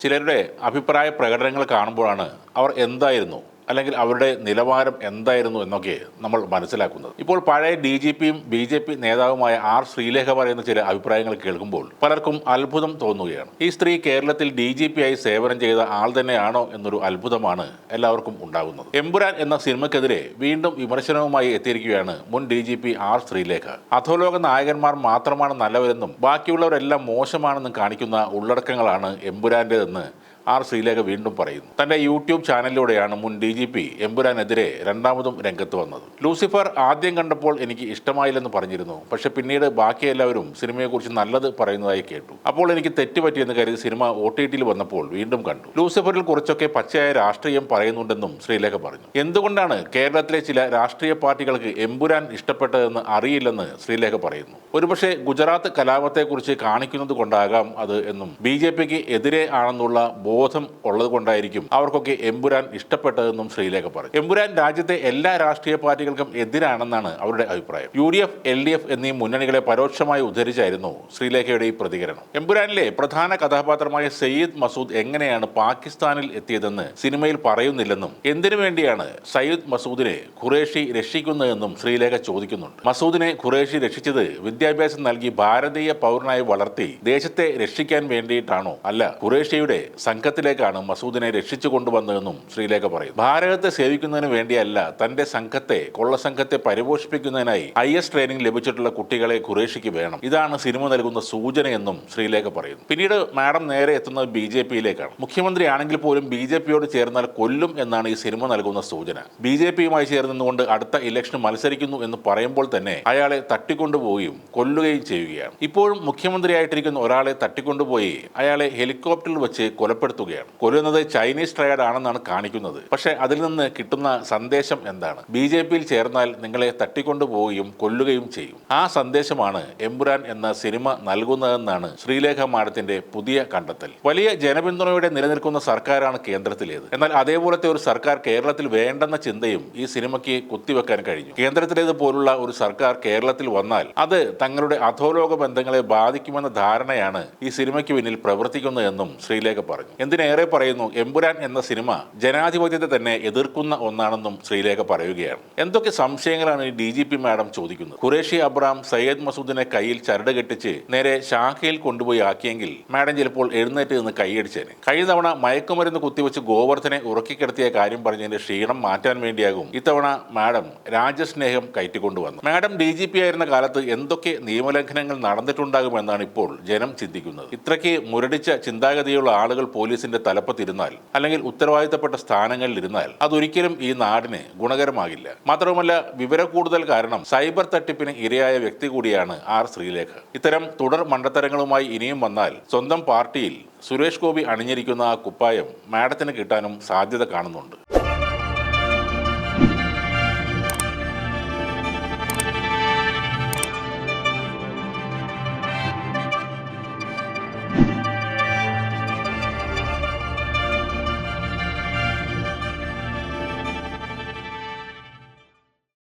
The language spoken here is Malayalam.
ചിലരുടെ അഭിപ്രായ പ്രകടനങ്ങൾ കാണുമ്പോഴാണ് അവർ എന്തായിരുന്നു അല്ലെങ്കിൽ അവരുടെ നിലവാരം എന്തായിരുന്നു എന്നൊക്കെ നമ്മൾ മനസ്സിലാക്കുന്നത്. ഇപ്പോൾ പഴയ DGPയും BJP നേതാവുമായ R ശ്രീലേഖ പറയുന്ന ചില അഭിപ്രായങ്ങൾ കേൾക്കുമ്പോൾ പലർക്കും അത്ഭുതം തോന്നുകയാണ്. ഈ സ്ത്രീ കേരളത്തിൽ DGP ആയി സേവനം ചെയ്ത ആൾ തന്നെയാണോ എന്നൊരു അത്ഭുതമാണ് എല്ലാവർക്കും ഉണ്ടാകുന്നത്. എമ്പുരാൻ എന്ന സിനിമയ്ക്കെതിരെ വീണ്ടും വിമർശനവുമായി എത്തിയിരിക്കുകയാണ് മുൻ DGP R ശ്രീലേഖ. അധോലോക നായകന്മാർ മാത്രമാണ് നല്ലവരെന്നും ബാക്കിയുള്ളവരെല്ലാം മോശമാണെന്നും കാണിക്കുന്ന ഉള്ളടക്കങ്ങളാണ് എമ്പുരാൻ്റെതെന്ന് R ശ്രീലേഖ വീണ്ടും പറയുന്നു. തന്റെ യൂട്യൂബ് ചാനലിലൂടെയാണ് മുൻ DGP എമ്പുരാനെതിരെ രണ്ടാമതും രംഗത്ത് വന്നത്. ലൂസിഫർ ആദ്യം കണ്ടപ്പോൾ എനിക്ക് ഇഷ്ടമായില്ലെന്ന് പറഞ്ഞിരുന്നു. പക്ഷെ പിന്നീട് ബാക്കി എല്ലാവരും സിനിമയെക്കുറിച്ച് നല്ലത് പറയുന്നതായി കേട്ടു. അപ്പോൾ എനിക്ക് തെറ്റുപറ്റിയെന്ന് കരുതി സിനിമ OTTയിൽ വന്നപ്പോൾ വീണ്ടും കണ്ടു. ലൂസിഫറിൽ കുറച്ചൊക്കെ പച്ചയായ രാഷ്ട്രീയം പറയുന്നുണ്ടെന്നും ശ്രീലേഖ പറഞ്ഞു. എന്തുകൊണ്ടാണ് കേരളത്തിലെ ചില രാഷ്ട്രീയ പാർട്ടികൾക്ക് എമ്പുരാൻ ഇഷ്ടപ്പെട്ടതെന്ന് അറിയില്ലെന്ന് ശ്രീലേഖ പറയുന്നു. ഒരുപക്ഷെ ഗുജറാത്ത് കലാപത്തെക്കുറിച്ച് കാണിക്കുന്നത് കൊണ്ടാകാം അത് എന്നും BJPക്ക് എതിരെ ആണെന്നുള്ള ബോധം ഉള്ളതുകൊണ്ടായിരിക്കും അവർക്കൊക്കെ എമ്പുരാൻ ഇഷ്ടപ്പെട്ടതെന്നും ശ്രീലേഖ പറഞ്ഞു. എമ്പുരാൻ രാജ്യത്തെ എല്ലാ രാഷ്ട്രീയ പാർട്ടികൾക്കും എതിരാണെന്നാണ് അവരുടെ അഭിപ്രായം. UDF LDF എന്നീ മുന്നണികളെ പരോക്ഷമായി ഉദ്ധരിച്ചായിരുന്നു ശ്രീലേഖയുടെ ഈ പ്രതികരണം. എമ്പുരാനിലെ പ്രധാന കഥാപാത്രമായ സയ്യിദ് മസൂദ് എങ്ങനെയാണ് പാകിസ്ഥാനിൽ എത്തിയതെന്ന് സിനിമയിൽ പറയുന്നില്ലെന്നും എന്തിനു വേണ്ടിയാണ് സയ്യിദ് മസൂദിനെ ഖുറേഷി രക്ഷിക്കുന്നതെന്നും ശ്രീലേഖ ചോദിക്കുന്നുണ്ട്. മസൂദിനെ ഖുറേഷി രക്ഷിച്ചത് വിദ്യാഭ്യാസം നൽകി ഭാരതീയ പൗരനായി വളർത്തി ദേശത്തെ രക്ഷിക്കാൻ വേണ്ടിയിട്ടാണോ? അല്ല, ഖുറേഷിയുടെ സംഘത്തിലേക്കാണ് മസൂദിനെ രക്ഷിച്ചു കൊണ്ടുവന്നതെന്നും ശ്രീലേഖ പറയും. ഭാരതത്തെ സേവിക്കുന്നതിന് വേണ്ടിയല്ല, തന്റെ കൊള്ളസംഘത്തെ പരിപോഷിപ്പിക്കുന്നതിനായി IS ട്രെയിനിങ് ലഭിച്ചിട്ടുള്ള കുട്ടികളെ ഖുറേഷിക്ക് വേണം. ഇതാണ് സിനിമ നൽകുന്ന സൂചനയെന്നും ശ്രീലേഖ പറയുന്നു. പിന്നീട് മാഡം നേരെ എത്തുന്നത് BJPയിലേക്കാണ്. മുഖ്യമന്ത്രിയാണെങ്കിൽ പോലും BJPയോട് ചേർന്നാൽ കൊല്ലും എന്നാണ് ഈ സിനിമ നൽകുന്ന സൂചന. BJPയുമായി ചേർന്നുകൊണ്ട് അടുത്ത ഇലക്ഷന് മത്സരിക്കുന്നു എന്ന് പറയുമ്പോൾ തന്നെ അയാളെ തട്ടിക്കൊണ്ടുപോവുകയും കൊല്ലുകയും ചെയ്യുകയാണ്. ഇപ്പോഴും മുഖ്യമന്ത്രിയായിട്ടിരിക്കുന്ന ഒരാളെ തട്ടിക്കൊണ്ടുപോയി അയാളെ ഹെലികോപ്റ്ററിൽ വെച്ച് കൊലപ്പെടുത്തുകയാണ്. കൊല്ലുന്നത് ചൈനീസ് ട്രയഡ് ആണെന്നാണ് കാണിക്കുന്നത്. പക്ഷേ അതിൽ നിന്ന് കിട്ടുന്ന സന്ദേശം എന്താണ്? BJPയിൽ ചേർന്നാൽ നിങ്ങളെ തട്ടിക്കൊണ്ടുപോവുകയും കൊല്ലുകയും ചെയ്യും. ആ സന്ദേശമാണ് എമ്പുരാൻ എന്ന സിനിമ നൽകുന്നതെന്നാണ് ശ്രീലേഖ മാഡത്തിന്റെ പുതിയ കണ്ടെത്തൽ. വലിയ ജനപിന്തുണയോടെ നിലനിൽക്കുന്ന സർക്കാരാണ് കേന്ദ്രത്തിലേത്. എന്നാൽ അതേപോലത്തെ ഒരു സർക്കാർ കേരളത്തിൽ വേണ്ടെന്ന ചിന്തയും ഈ സിനിമയ്ക്ക് കുത്തിവെക്കാൻ കഴിഞ്ഞു. കേന്ദ്രത്തിലേത് പോലുള്ള ഒരു സർക്കാർ കേരളത്തിൽ വന്നാൽ അത് തങ്ങളുടെ അധോലോക ബന്ധങ്ങളെ ബാധിക്കുമെന്ന ധാരണയാണ് ഈ സിനിമയ്ക്ക് പിന്നിൽ പ്രവർത്തിക്കുന്നതെന്നും ശ്രീലേഖ പറഞ്ഞു. എന്തിനേറെ പറയുന്നു, എമ്പുരാൻ എന്ന സിനിമ ജനാധിപത്യത്തെ തന്നെ എതിർക്കുന്ന ഒന്നാണെന്നും ശ്രീലേഖ പറയുകയാണ്. എന്തൊക്കെ സംശയങ്ങളാണ് ഈ DGP മാഡം ചോദിക്കുന്നത്? ഖുറേഷി അബ്രാം സയ്യദ് മസൂദിനെ കയ്യിൽ ചരട് കെട്ടിച്ച് നേരെ ഷാഖയിൽ കൊണ്ടുപോയി ആക്കിയെങ്കിൽ മാഡം ചിലപ്പോൾ എഴുന്നേറ്റ് നിന്ന് കൈയടിച്ചേനെ. കഴിഞ്ഞ തവണ മയക്കുമരുന്ന് കുത്തിവെച്ച് ഗോവർദ്ധനെ ഉറക്കിക്കിടത്തിയ കാര്യം പറഞ്ഞതിന്റെ ക്ഷീണം മാറ്റാൻ വേണ്ടിയാകും ഇത്തവണ മാഡം രാജ്യസ്നേഹം കയറ്റിക്കൊണ്ടുവന്നു. മാഡം DGP ആയിരുന്ന കാലത്ത് എന്തൊക്കെ നിയമലംഘനങ്ങൾ നടന്നിട്ടുണ്ടാകുമെന്നാണ് ഇപ്പോൾ ജനം ചിന്തിക്കുന്നത്. ഇത്രയ്ക്ക് മുരടിച്ച ചിന്താഗതിയുള്ള ആളുകൾ പോലീസിന്റെ തലപ്പത്തിരുന്നാൽ അല്ലെങ്കിൽ ഉത്തരവാദിത്തപ്പെട്ട സ്ഥാനങ്ങളിലിരുന്നാൽ അതൊരിക്കലും ഈ നാടിന് ഗുണകരമാകില്ല. മാത്രവുമല്ല, വിവരക്കൂടുതൽ കാരണം സൈബർ തട്ടിപ്പിന് ഇരയായ വ്യക്തി കൂടിയാണ് R ശ്രീലേഖ. ഇത്തരം തുടർ മണ്ടത്തരങ്ങളുമായി ഇനിയും വന്നാൽ സ്വന്തം പാർട്ടിയിൽ സുരേഷ് ഗോപി അണിഞ്ഞിരിക്കുന്ന ആ കുപ്പായം മാഡത്തിന് കിട്ടാനും സാധ്യത കാണുന്നുണ്ട്.